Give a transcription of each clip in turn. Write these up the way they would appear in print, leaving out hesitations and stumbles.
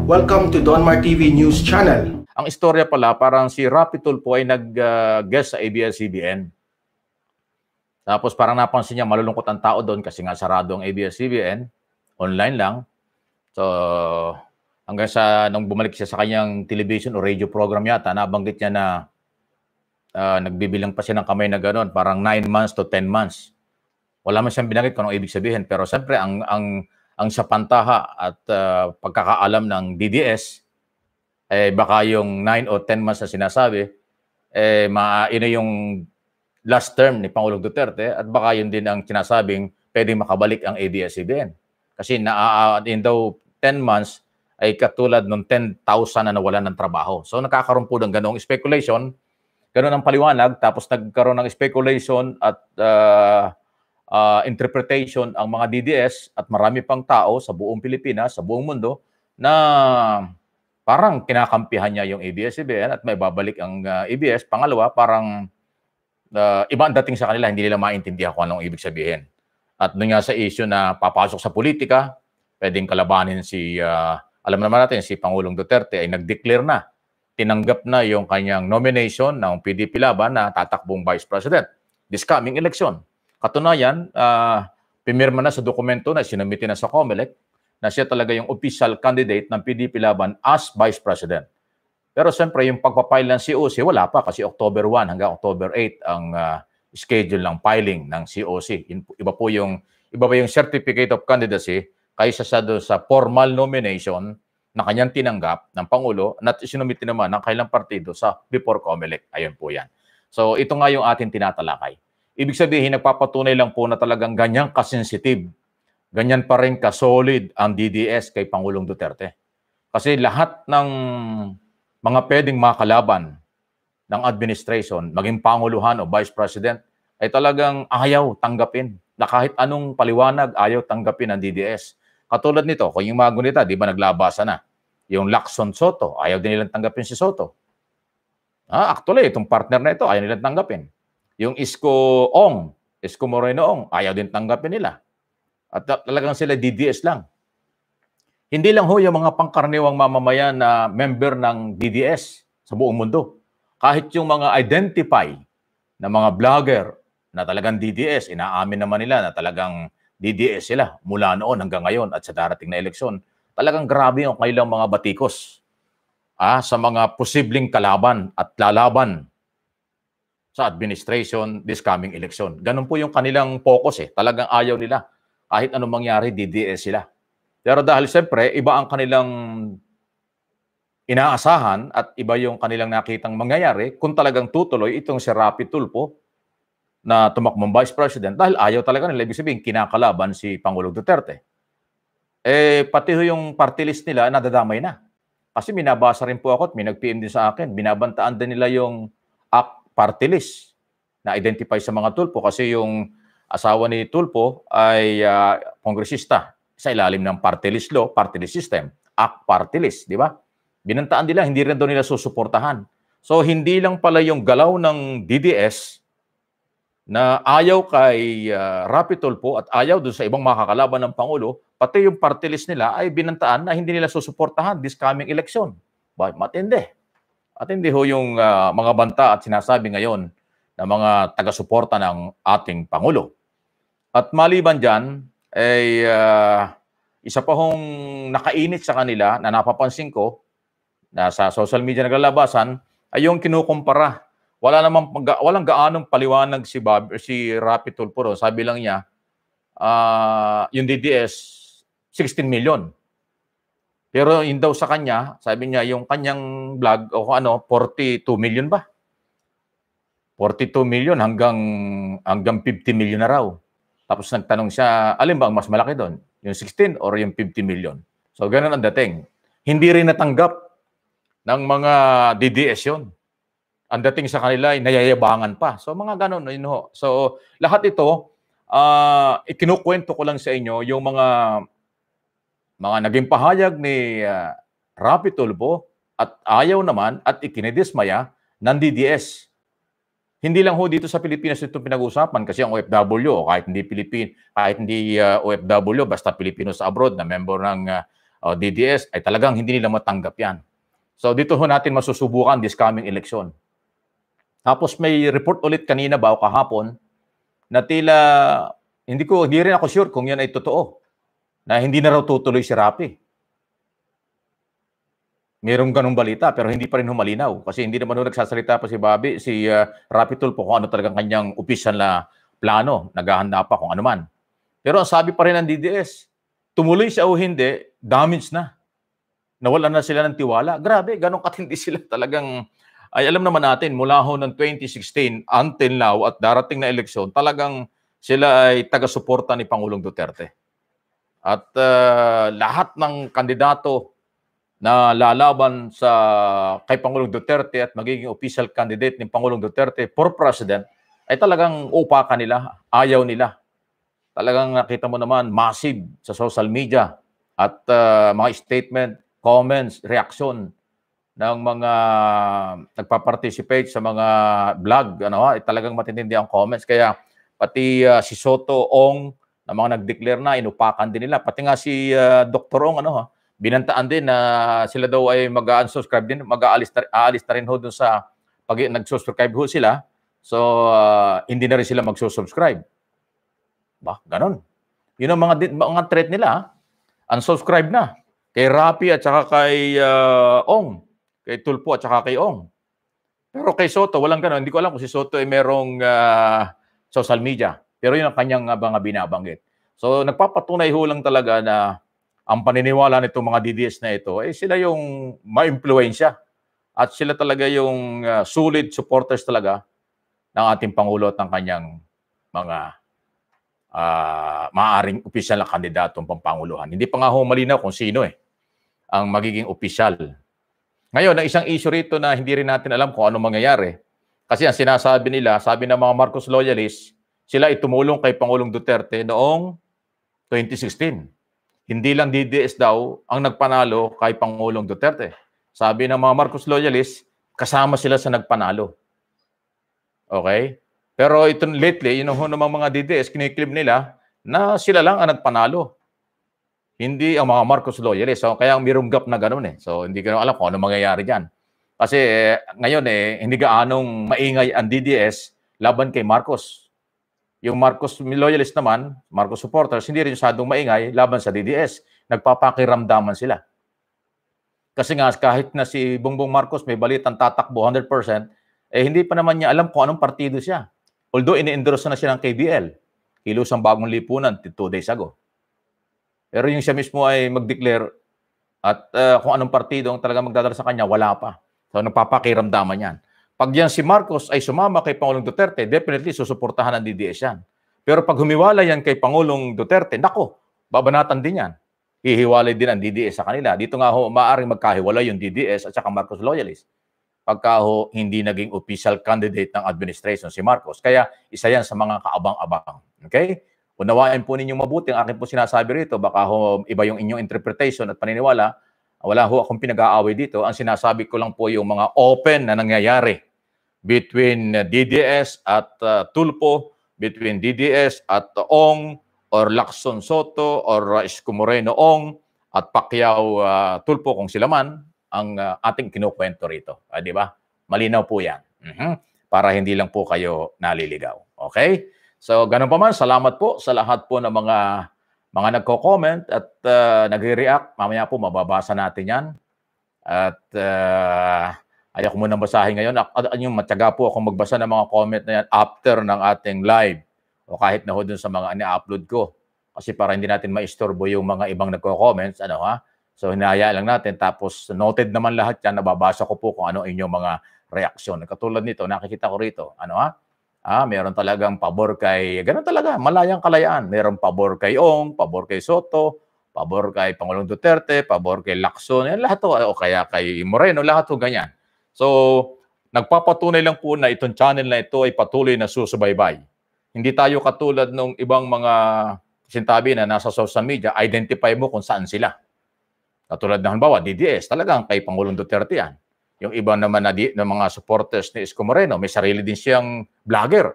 Welcome to Donmar TV News Channel. Ang istorya pala, parang si Rapi Tulfo ay nag-guest sa ABS-CBN. Tapos parang napansin niya malulungkot ang tao doon kasi nga sarado ang ABS-CBN, online lang. So hanggang sa nung bumalik siya sa kanyang television o radio program yata, nabanggit niya na nagbibilang pa siya ng kamay na gano'n, parang 9 months to 10 months. Wala man siyang binanggit kung anong ibig sabihin, pero siyempre ang sa pantaha at pagkakaalam ng DDS, baka yung 9 o 10 months na sinasabi, ino yung last term ni Pangulong Duterte at baka yun din ang sinasabing pwedeng makabalik ang ABS-CBN. Kasi in daw 10 months ay katulad ng 10,000 na nawalan ng trabaho. So nakakaroon po ng ganong speculation, ganun ang paliwanag, tapos nagkaroon ng speculation at interpretation ang mga DDS at marami pang tao sa buong Pilipinas, sa buong mundo, na parang kinakampihan niya yung ABS-CBN at may babalik ang ABS. Pangalawa, parang iba ang dating sa kanila, hindi nila maintindihan kung anong ibig sabihin. At doon nga sa issue na papasok sa politika, pwedeng kalabanin alam naman natin, si Pangulong Duterte ay nag-declare na, tinanggap na yung kanyang nomination ng PDP Laban na tatakbong Vice President this coming election. Katunayan, pimirma na sa dokumento na sinumite na sa COMELEC na siya talaga yung official candidate ng PDP Laban as Vice President. Pero siyempre, yung pagpapile ng COC, wala pa kasi October 1 hanggang October 8 ang schedule ng filing ng COC. Iba ba yung Certificate of Candidacy kaysa sa formal nomination na kanyang tinanggap ng Pangulo na sinumite naman ng kailang partido sa before COMELEC. Ayun po yan. So ito nga yung ating tinatalakay. Ibig sabihin, nagpapatunay lang po na talagang ganyan kasensitive, ganyan pa rin kasolid ang DDS kay Pangulong Duterte. Kasi lahat ng mga pwedeng makalaban ng administration, maging Panguluhan o Vice President, ay talagang ayaw tanggapin. Na kahit anong paliwanag, ayaw tanggapin ng DDS. Katulad nito, kung yung mga gunita, di ba naglabasan na? Yung Lacson Soto, ayaw din nilang tanggapin si Soto. Actually, itong partner na ito, ayaw nilang tanggapin. Yung Isko Moreno Ong, ayaw din tanggapin nila. At talagang sila DDS lang. Hindi lang ho yung mga pangkaraniwang mamamayan na member ng DDS sa buong mundo. Kahit yung mga identify na mga vlogger na talagang DDS, inaamin naman nila na talagang DDS sila mula noon hanggang ngayon at sa darating na eleksyon. Talagang grabe yung kailang mga batikos sa mga posibleng kalaban at lalaban sa administration this coming election. Ganun po yung kanilang focus Talagang ayaw nila. Kahit anong mangyari, DDS sila. Pero dahil siyempre, iba ang kanilang inaasahan at iba yung kanilang nakitang mangyayari kung talagang tutuloy itong si Rapi Tulfo na tumakbong Vice President dahil ayaw talaga nila. Ibig sabihin, kinakalaban si Pangulong Duterte. Pati yung party list nila, nadadamay na. Kasi minabasa rin po ako at may nag-PM din sa akin. Binabantaan din nila yung party list na identify sa mga Tulfo kasi yung asawa ni Tulfo ay kongresista sa ilalim ng party list law, party list system, party list, di ba? Binantaan nila, hindi rin daw nila susuportahan. So hindi lang pala yung galaw ng DDS na ayaw kay Rapi Tulfo at ayaw doon sa ibang makakalaban ng Pangulo, pati yung party list nila ay binantaan na hindi nila susuportahan this coming election. Matindi. At hindi ho yung mga banta at sinasabi ngayon ng mga taga-suporta ng ating Pangulo. At maliban dyan, isa pa hong nakainit sa kanila na napapansin ko na sa social media naglalabasan ay yung kinukumpara. Walang gaanong paliwanag si Rapi Tulfo. Sabi lang niya, yung DDS, 16 million. Pero yun daw sa kanya, sabi niya, yung kanyang vlog, 42 million ba? 42 million hanggang 50 million na raw. Tapos nagtanong siya, alin ba ang mas malaki doon? Yung 16 or yung 50 million? So ganun ang dating. Hindi rin natanggap ng mga DDS yun. Ang dating sa kanila ay nayayabangan pa. So mga ganun. So lahat ito, ikinukwento ko lang sa inyo yung mga naging pahayag ni Rapi Tulfo at ayaw naman at ikinidismaya ng DDS. Hindi lang ho dito sa Pilipinas ito pinag-uusapan kasi ang OFW, kahit hindi OFW, basta Pilipino sa abroad na member ng o DDS, ay talagang hindi nila matanggap yan. So dito ho natin masusubukan this coming election. Tapos may report ulit kanina ba o kahapon na tila, hindi rin ako sure kung yan ay totoo, na hindi na raw tutuloy si Rapi. Mayroong ganung balita pero hindi pa rin humalinaw kasi hindi naman nagsasalita pa si Rapi Tulfo kung ano talagang kanyang opisyal na plano, naghahanda pa kung ano man. Pero ang sabi pa rin ng DDS, tumuloy siya o hindi, damage na. Nawalan na sila ng tiwala. Grabe, ganun katindi sila talagang, ay alam naman natin, mula ho ng 2016 until now at darating na eleksyon, talagang sila ay taga-suporta ni Pangulong Duterte. At lahat ng kandidato na lalaban kay Pangulong Duterte at magiging official candidate ni Pangulong Duterte for president ay talagang upakan nila, ayaw nila. Talagang nakita mo naman massive sa social media at mga statement, comments, reaction ng mga nagpa-participate sa mga vlog, talagang matitindi ang comments. Kaya pati si Soto, Ong, na mga nag-declare na, inupakan din nila. Pati nga si Dr. Ong, binantaan din na sila daw ay mag-unsubscribe din, aalis na rin ho dun sa pag nag-subscribe ho sila. So, hindi na rin sila mag-subscribe. Ba, ganon. Yun ang mga threat nila. Unsubscribe na. Kay Rapi at saka kay Ong. Kay Tulfo at saka kay Ong. Pero kay Soto, walang ganon. Hindi ko alam kung si Soto ay merong social media. Pero yun ang kanyang mga binabanggit. So, nagpapatunay ho lang talaga na ang paniniwala nitong mga DDS na ito, ay sila yung ma-impluensya. At sila talaga yung solid supporters talaga ng ating Pangulo at ng kanyang mga maaaring opisyal na kandidatong pampanguluhan. Hindi pa nga ho malinaw kung sino ang magiging opisyal. Ngayon, ang isang issue rito na hindi rin natin alam kung ano mangyayari. Kasi ang sinasabi nila, sabi ng mga Marcos loyalists, sila ay tumulong kay Pangulong Duterte noong 2016. Hindi lang DDS daw ang nagpanalo kay Pangulong Duterte. Sabi ng mga Marcos loyalists, kasama sila sa nagpanalo. Okay? Pero ito lately, yun ng mga DDS, kiniklib nila na sila lang ang nagpanalo. Hindi ang mga Marcos loyalists. So, kaya mayroong gap na gano'n So, hindi ko alam kung ano mangyayari dyan. Kasi ngayon hindi gaanong maingay ang DDS laban kay Marcos. Yung Marcos loyalist naman, Marcos supporters, hindi rin masyadong maingay laban sa DDS. Nagpapakiramdaman sila. Kasi nga, kahit na si Bongbong Marcos may balitang tatakbo 100%, hindi pa naman niya alam kung anong partido siya. Although, ini-endorse na siya ng KBL. Kilusang Bagong Lipunan 2 days ago. Pero yung siya mismo ay mag-declare at kung anong partido ang talaga magdadala sa kanya, wala pa. So, nagpapakiramdaman yan. Pag yan si Marcos ay sumama kay Pangulong Duterte, definitely susuportahan ng DDS yan. Pero pag humiwalay yan kay Pangulong Duterte, nako, babanatan din yan. Hihiwalay din ang DDS sa kanila. Dito nga ho, maaaring magkahiwalay yung DDS at saka Marcos loyalist. Pagka ho, hindi naging official candidate ng administration si Marcos. Kaya isa yan sa mga kaabang-abang. Okay? Unawain po ninyong mabuti ang akin po sinasabi rito. Baka ho, iba yung inyong interpretation at paniniwala. Wala ho akong pinag-aaway dito. Ang sinasabi ko lang po yung mga open na nangyayari between DDS at Tulfo, between DDS at Ong, or Lacson Soto, or Isko Moreno Ong, at Pacquiao Tulfo kung sila man, ang ating kinukwento rito. Di ba? Malinaw po yan. Para hindi lang po kayo naliligaw. Okay? So, ganun pa man, salamat po sa lahat po ng mga nagko-comment at nagre-react. Mamaya po, mababasa natin yan. At ayaw ko munang basahin ngayon. Yung matyaga po akong magbasa ng mga comment na yan after ng ating live o kahit na ho dun sa mga ni-upload ko. Kasi para hindi natin maistorbo yung mga ibang nagko-comments. So, hinahayaan lang natin. Tapos, noted naman lahat yan. Nababasa ko po kung ano inyong mga reaksyon. Katulad nito, nakikita ko rito. Meron talagang pabor kay, ganun talaga, malayang kalayaan. Meron pabor kay Ong, pabor kay Soto, pabor kay Pangulong Duterte, pabor kay Lacson, yan lahat to, o kaya kay Moreno, lahat to ganyan. So, nagpapatunay lang po na itong channel na ito ay patuloy na susubaybay. Hindi tayo katulad ng ibang mga sintabi na nasa social media, identify mo kung saan sila. Katulad ng halimbawa, DDS, talagang kay Pangulong Duterte yan. Yung iba naman na mga supporters ni Isko Moreno, may sarili din siyang vlogger.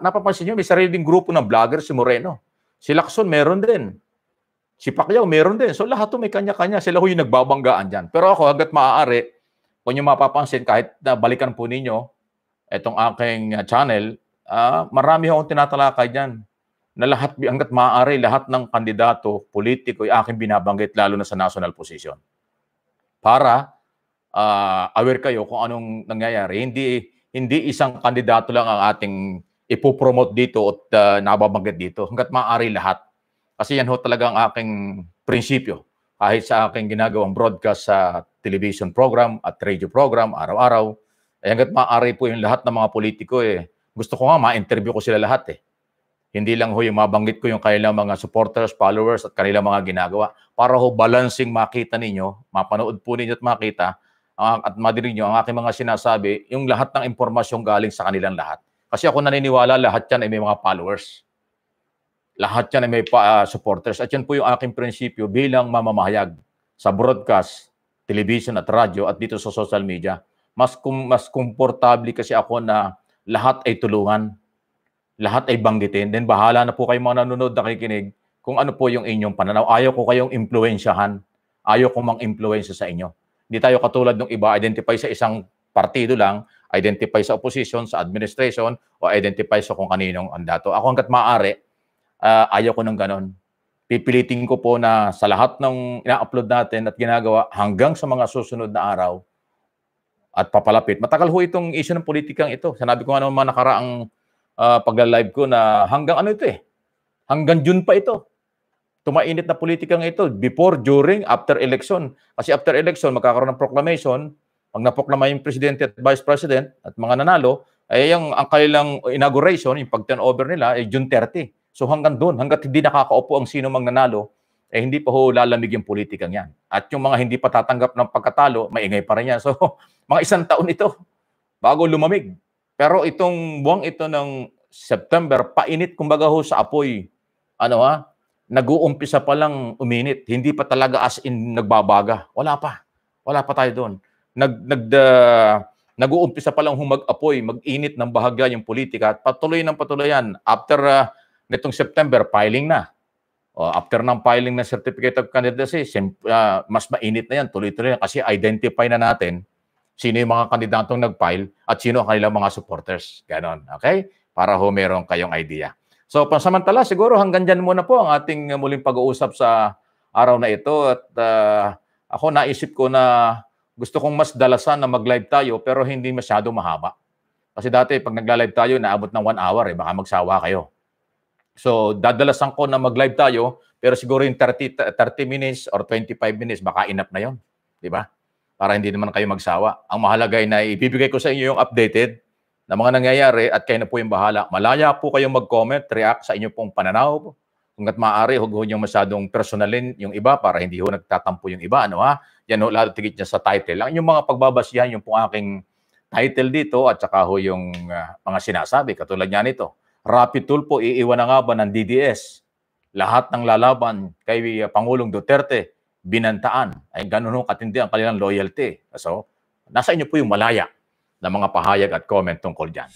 Napapansin nyo, may sarili din grupo ng vlogger si Moreno. Si Lacson meron din. Si Pacquiao meron din. So lahat 'to may kanya-kanya. Sila ho yung nagbabanggaan diyan. Pero ako hangga't maaari, kung niyo mapapansin kahit na balikan po ninyo itong aking channel, marami akong tinatalakay diyan na lahat hangga't maaari lahat ng kandidato, politiko ay aking binabanggit lalo na sa national position. Para aware kayo kung anong nangyayari. Hindi isang kandidato lang ang ating ipopromote dito at nababanggit dito. Hangga't maaari lahat. Kasi yan ho talaga ang aking prinsipyo. Kahit sa aking ginagawang broadcast sa television program at radio program, araw-araw, hangga't maaari po yung lahat ng mga politiko gusto ko nga ma-interview ko sila lahat Hindi lang ho yung mabanggit ko yung kanilang mga supporters, followers at kanilang mga ginagawa. Para ho balancing makita ninyo, mapanood po ninyo at makita at madinig nyo ang aking mga sinasabi, yung lahat ng impormasyon galing sa kanilang lahat. Kasi ako naniniwala lahat yan ay may mga followers. Lahat yan ay may supporters. At yan po yung aking prinsipyo bilang mamamahayag sa broadcast, television at radyo at dito sa social media. Mas komportable kasi ako na lahat ay tulungan. Lahat ay banggitin. Then bahala na po kayo mga nanonood, nakikinig kung ano po yung inyong pananaw. Ayaw ko kayong impluwensyahan. Ayaw ko mang-impluwensya sa inyo. Hindi tayo katulad ng iba, identify sa isang partido lang, identify sa opposition, sa administration, o identify sa kung kaninong andato. Ako hangga't maaari, ayaw ko ng ganon. Pipilitin ko po na sa lahat ng ina-upload natin at ginagawa hanggang sa mga susunod na araw at papalapit. Matagal ho itong issue ng politikang ito. Sanabi ko nga naman nakaraang pagla-live ko na hanggang ano ito hanggang June pa ito. Tumainit na politikang ito before, during, after election. Kasi after election, magkakaroon ng proclamation. Pag naproklama yung presidente at vice president at mga nanalo, ay ang kanilang inauguration, yung pag-turnover nila, ay June 30. So hanggang doon, hanggat hindi nakakaupo ang sino mang nanalo, hindi pa ho lalamig yung politikang yan. At yung mga hindi pa tatanggap ng pagkatalo, maingay pa rin yan. So mga isang taon ito bago lumamig. Pero itong buwang ito ng September, painit kumbaga ho sa apoy. Nag-uumpisa pa lang uminit. Hindi pa talaga as in nagbabaga. Wala pa. Wala pa tayo doon. Nag-uumpisa pa lang humag-apoy, mag-init ng bahagya yung politika at patuloy ng patuloy yan. After nitong September, filing na. After ng filing ng Certificate of Candidacy, mas mainit na yan. Tuloy-tuloy na kasi identify na natin sino yung mga kandidatong nag-file at sino ang kanilang mga supporters. Ganon. Okay? Para ho meron kayong idea. So, pansamantala, siguro hanggang dyan muna po ang ating muling pag-uusap sa araw na ito. At ako naisip ko na gusto kong mas dalasan na mag-live tayo pero hindi masyado mahaba. Kasi dati pag nagla-live tayo, naabot ng 1 hour, baka magsawa kayo. So, dadalasan ko na mag-live tayo pero siguro yung 30 minutes or 25 minutes, baka enough na yon, di ba? Para hindi naman kayo magsawa. Ang mahalaga ay na ibibigay ko sa inyo yung updated na mga nangyayari at kayo na po yung bahala. Malaya po kayong mag-comment, react sa inyo pong pananaw. Hangga't maaari, huwag nyo masyadong personalin yung iba para hindi ho nagtatampo yung iba. Yan ho, lahat tigit niya sa title. Ang inyong mga pagbabasihan, yung pong aking title dito at saka ho yung mga sinasabi. Katulad niya nito, Rapid Tulfo, iiwan na nga ba ng DDS? Lahat ng lalaban kay Pangulong Duterte, binantaan. Ay ganun ho katindi ang kanilang loyalty. So, nasa inyo po yung malaya na mga pahayag at comment tungkol dyan.